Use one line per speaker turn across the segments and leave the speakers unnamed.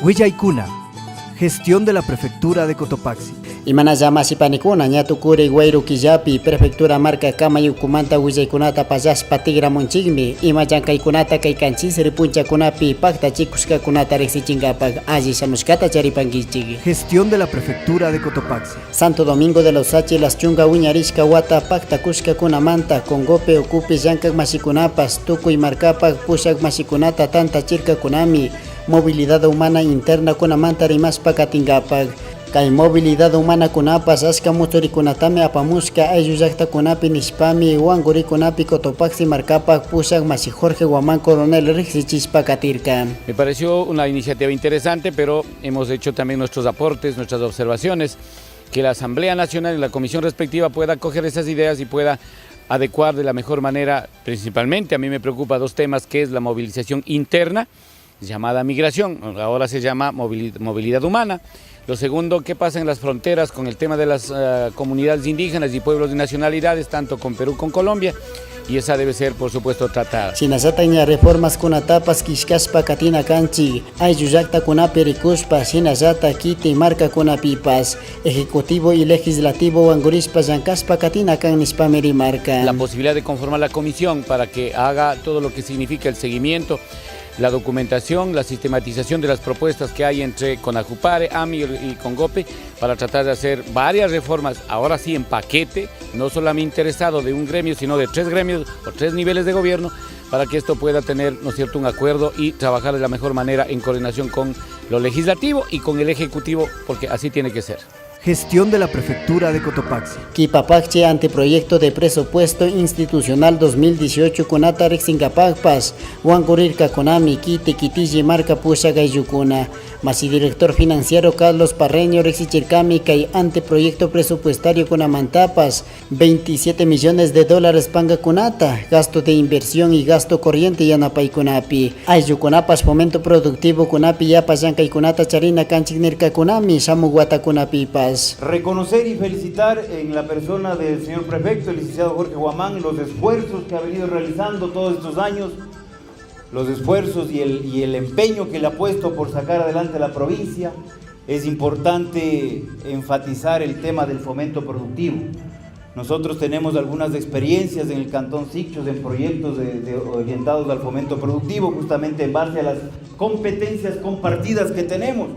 Huillaykuna, gestión de la prefectura de Cotopaxi.
Imana llamassipanikuna ñatukuri Guayru killapi prefectura marca Kamayukumanta Huillaykunata pallashpa tigramunchikmi ima llankaykunata kaykanchis ripunchakunapi paktachikushkakunata riqsichinkapak alli shamushkata charipankichik.
Gestión de la prefectura de Cotopaxi.
Santo Domingo de los Achilas chunga wiñarishka wata paktakushkakunamanta Congope ukupi llankak mashikunapas tukuy markapak pushak mashikunata tantachirkakunami movilidad humana interna kunamanta rimashpa katinkapak. Kay movilidad humana kunapas ashka motorikunatami apamushka ayllu llaqtakunapi nishpami Huangurikunapi Cotopaxi markapak pushak masi Jorge Guamán Coronel riqsichishpa katirka.
Me pareció una iniciativa interesante, pero hemos hecho también nuestros aportes, nuestras observaciones, que la Asamblea Nacional y la Comisión respectiva pueda coger esas ideas y pueda adecuar de la mejor manera. Principalmente a mí me preocupa dos temas, que es la movilización interna, llamada migración, ahora se llama movilidad humana. Lo segundo, ¿qué pasa en las fronteras con el tema de las comunidades indígenas y pueblos de nacionalidades, tanto con Perú como con Colombia? Y esa debe ser, por supuesto, tratada.
Sinasataña reformas kunatapas kishkaspa katina kanchi, ayllu llaqtakunapi rikushpa, sinasata kiti marca kunapipas, ejecutivo y legislativo wangurispa llankaspa katina kan nispami rimarka.
La posibilidad de conformar la comisión para que haga todo lo que significa el seguimiento, la documentación, la sistematización de las propuestas que hay entre Conajupare, AMI y Congope para tratar de hacer varias reformas, ahora sí en paquete, no solamente interesado de un gremio, sino de 3 gremios o 3 niveles de gobierno, para que esto pueda tener, ¿no es cierto?, un acuerdo y trabajar de la mejor manera en coordinación con lo legislativo y con el ejecutivo, porque así tiene que ser.
Gestión de la prefectura de Cotopaxi.
Kipapache anteproyecto de presupuesto institucional 2018 kunata riqsinkapakpas Huangurirka kunami kiti kitiji marca pusha gayyukuna. Masi director financiero Carlos Parreño riqsichirkami kay anteproyecto presupuestario kunamantapas 27 millones de dólares pangakunata, gasto de inversión y gasto corriente yanapaykunapi. Ayllukunapas fomento productivo kunapi yapas llankaykunata charina kanchik kunami shamuwatakunapipas.
Reconocer y felicitar en la persona del señor prefecto, el licenciado Jorge Guamán, los esfuerzos que ha venido realizando todos estos años, los esfuerzos y el empeño que le ha puesto por sacar adelante la provincia. Es importante enfatizar el tema del fomento productivo. Nosotros tenemos algunas experiencias en el Cantón Sicchos en proyectos orientados al fomento productivo, justamente en base a las competencias compartidas que tenemos.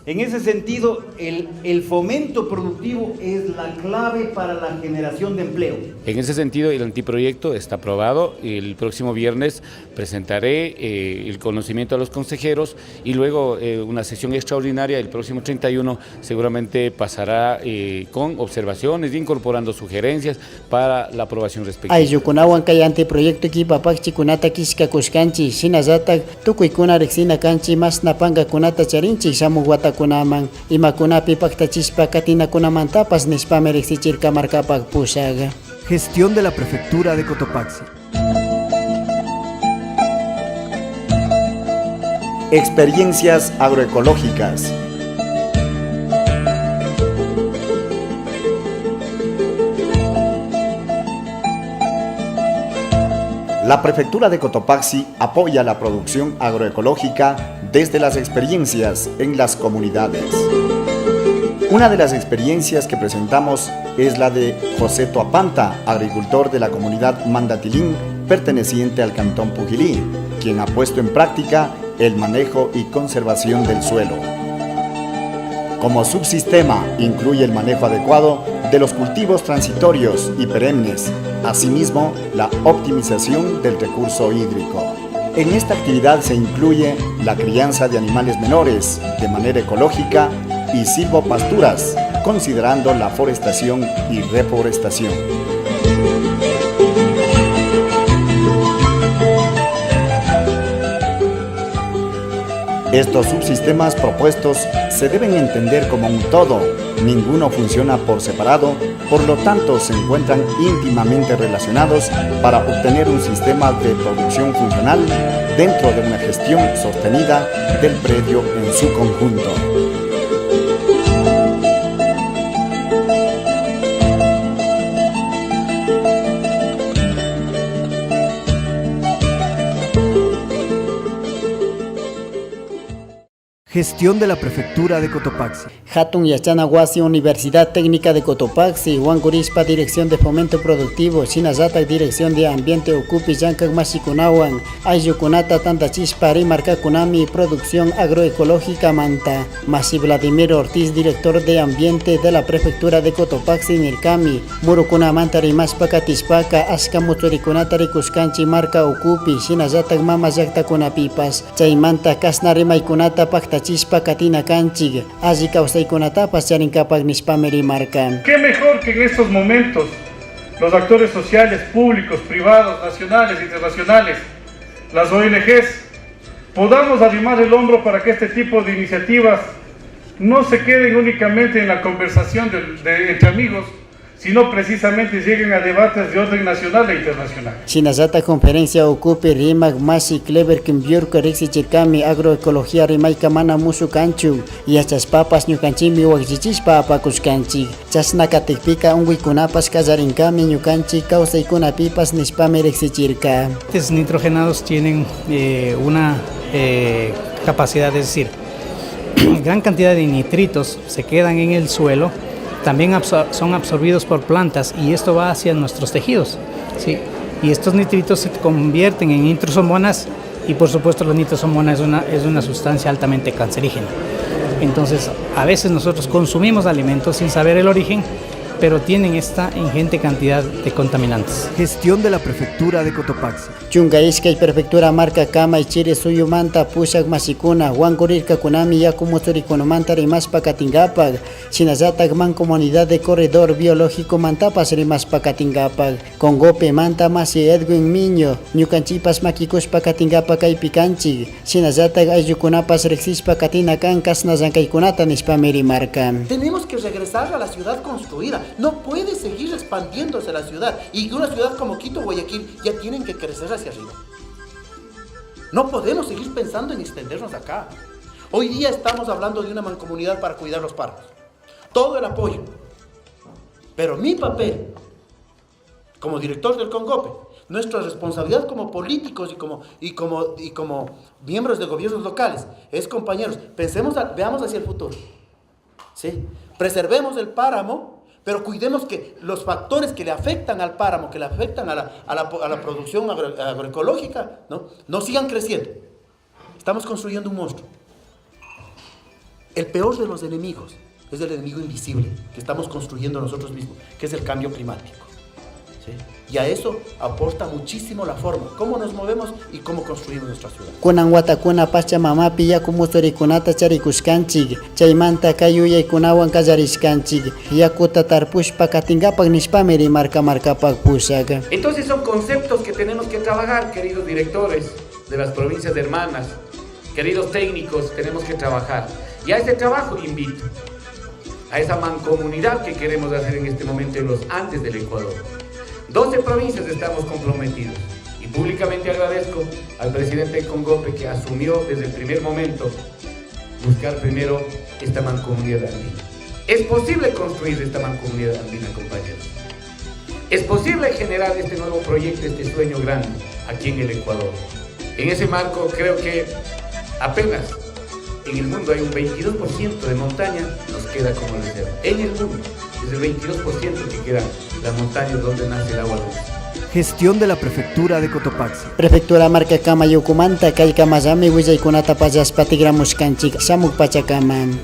En ese sentido, el fomento productivo es la clave para la generación de empleo.
En ese sentido, el anteproyecto está aprobado. El próximo viernes presentaré el conocimiento a los consejeros y luego una sesión extraordinaria el próximo 31 seguramente pasará con observaciones, incorporando sugerencias para la aprobación respectiva.
Ayllukunawan kay anteproyecto kipapakchi kunata kishkakushkanchi, shinallatak tukuykuna riqsina kanchi masna pangakunata charinchik shamuwata kunaman imakunapi paktachispa katinakunamantapas nispami riqsichirka markapak pushaga.
Gestión de la prefectura de Cotopaxi.
Experiencias agroecológicas. La prefectura de Cotopaxi apoya la producción agroecológica desde las experiencias en las comunidades. Una de las experiencias que presentamos es la de José Toapanta, agricultor de la comunidad Mandatilín, perteneciente al cantón Pujilí, quien ha puesto en práctica el manejo y conservación del suelo. Como subsistema incluye el manejo adecuado de los cultivos transitorios y perennes, asimismo la optimización del recurso hídrico. En esta actividad se incluye la crianza de animales menores de manera ecológica y silvopasturas, considerando la forestación y reforestación. Estos subsistemas propuestos se deben entender como un todo, ninguno funciona por separado, por lo tanto se encuentran íntimamente relacionados para obtener un sistema de producción funcional dentro de una gestión sostenida del predio en su conjunto.
Gestión de la Prefectura de Cotopaxi.
Hatun Yachana Wasi, Universidad Técnica de Cotopaxi, Juan Gurispa, Dirección de Fomento Productivo, Chinazatak, Dirección de Ambiente Ocupi, Yankak Masikunawan, Ayukunata, Tanta Chispa, Rimarca Kunami, Producción Agroecológica Manta, Masi Vladimir Ortiz, Director de Ambiente de la Prefectura de Cotopaxi, Nirkami, Murukuna Manta, Rimaspaka, Tispaka, Aska Muturikunata, Rikuskanchi, Marca Ocupi, Chinazatak, Mama Yakta Kunapipas, Chaimanta, Kasna Rimaikunata, Pakta Chispa, Katina Kanchig, Azika Usaikunatapas, Charinkapak Nispameri Marca.
¿Qué mejor que en estos momentos los actores sociales, públicos, privados, nacionales, internacionales, las ONGs, podamos arrimar el hombro para que este tipo de iniciativas no se queden únicamente en la conversación entre amigos, sino precisamente lleguen a debates de orden nacional e internacional.
Chinazata Conferencia Ocupi, Rimak, Masi, Kleber, Kimbiurka, Rixi Chirkami, Agroecología, Rimaika, Mana, Musu, Kanchu, y Achas Papas, Ñukanchimi, Huaxichispa, Apakuskanchi, Chasnacaticpica, Unguikunapas, Kazarinkami, Ñukanchi, Causa y Kunapipas, Nispame, Rixi Chirka.
Estos nitrogenados tienen una capacidad, es decir, gran cantidad de nitritos se quedan en el suelo, también son absorbidos por plantas y esto va hacia nuestros tejidos, ¿sí? Y estos nitritos se convierten en nitrosomonas y por supuesto la nitrosomona es una sustancia altamente cancerígena. Entonces a veces nosotros consumimos alimentos sin saber el origen, pero tienen esta ingente cantidad de contaminantes.
Gestión de la Prefectura de Cotopaxi.
Chungaishka y Prefectura Marca Kama y Chire Suyumanta, Pushak Masikuna, Huancurirka Kunami, Yakumuturikunumanta, Rimaspa Katingapag, Chinazatak Man Comunidad de Corredor Biológico Mantapas, Rimaspa Katingapag, Congope Manta Masi Edwin Miño, Ñukanchipas Makikuspa Katingapag y Picanchi, Chinazatak Ayukunapas Rexispa Katina Kankas Nazankaikunata Nispameri Marca.
Tenemos que regresar a la ciudad construida. No puede seguir expandiéndose la ciudad. Y una ciudad como Quito, Guayaquil, ya tienen que crecer hacia arriba. No podemos seguir pensando en extendernos acá. Hoy día estamos hablando de una mancomunidad para cuidar los páramos. Todo el apoyo. Pero mi papel, como director del Congope, nuestra responsabilidad como políticos y como miembros de gobiernos locales, es, compañeros, veamos hacia el futuro. ¿Sí? Preservemos el páramo, pero cuidemos que los factores que le afectan al páramo, que le afectan a la producción agroecológica, no sigan creciendo. Estamos construyendo un monstruo. El peor de los enemigos es el enemigo invisible que estamos construyendo nosotros mismos, que es el cambio climático. ¿Sí? Y a eso aporta muchísimo la forma, cómo nos movemos y cómo construimos nuestra ciudad.
Kunan watakuna pacha mamapi yakumusurikunata charikuskanchik, chaymanta kayuya y kunawan kallarishkanchik, yakuta tarpushpa katingapak nispameri marcapak pushaka.
Entonces son conceptos que tenemos que trabajar, queridos directores de las provincias hermanas, queridos técnicos, tenemos que trabajar. Y a este trabajo invito a esa mancomunidad que queremos hacer en este momento en los Andes del Ecuador. 12 provincias estamos comprometidos y públicamente agradezco al presidente de Congope que asumió desde el primer momento buscar primero esta mancomunidad andina. Es posible construir esta mancomunidad andina, compañeros. Es posible generar este nuevo proyecto, este sueño grande aquí en el Ecuador. En ese marco creo que apenas en el mundo hay un 22% de montaña nos queda como reserva. En el mundo es el 22% que queda las montañas donde nace el agua dulce.
Gestión de la Prefectura de Cotopaxi.
Prefectura Marca Kama Yukumanta, Kaykamayami, Willaykunata Payas Patigramushkanchik, Samuk Pachakaman.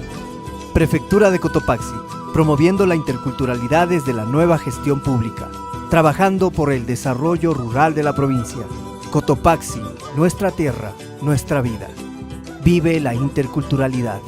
Prefectura de Cotopaxi, promoviendo la interculturalidad desde la nueva gestión pública, trabajando por el desarrollo rural de la provincia. Cotopaxi, nuestra tierra, nuestra vida. Vive la interculturalidad.